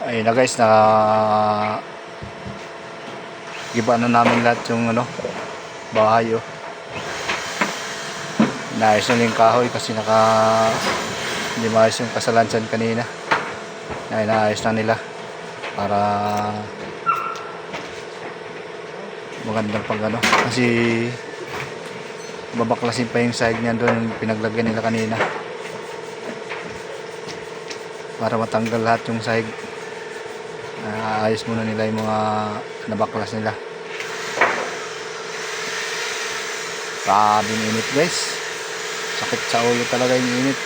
Ayun na guys, giba na namin lahat yung bahay. Naayos na yung kahoy kasi hindi maayos yung kasalansan kanina. Ay, naayos na nila para magandang pag kasi babaklasin pa yung side niyan doon, yung pinaglagyan nila kanina para matanggal lahat yung side. Ayos muna nila yung mga nabaklas nila. Grabing init guys, sakit sa ulo talaga yung init.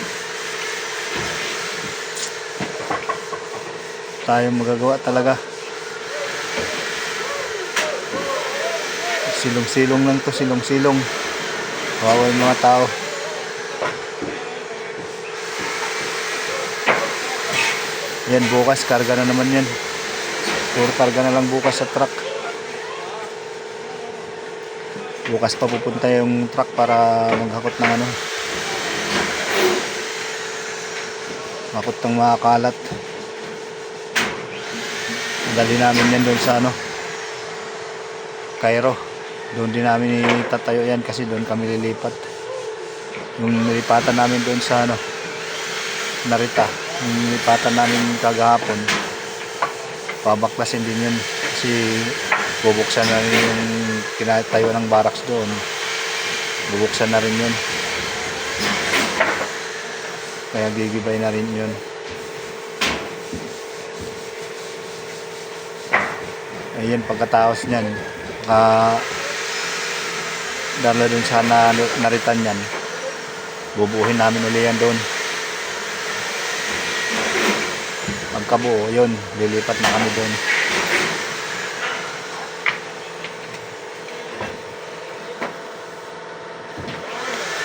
Tayong magagawa talaga, silong-silong lang to, silong-silong. Kawawa yung mga tao. Yan, bukas karga na naman yan. Puro karga na lang bukas sa truck. Bukas pa pupunta yung truck para maghakot ng hakot ng mga kalat. Dali namin yan doon sa Cairo. Doon din namin itatayo yan kasi doon kami lilipat. Yung nilipatan namin doon sa Narita, yung nilipatan namin kagahapon, pabaklasin din yun kasi bubuksan na rin yung kinatayo ng barracks doon. Bubuksan na rin yun, kaya gigibay na rin yun. Ayun, pagkatapos nyan dala dun sa Naritan yan, bubuhin namin uli yan doon. Pagkabuo yun, lilipat na kami doon.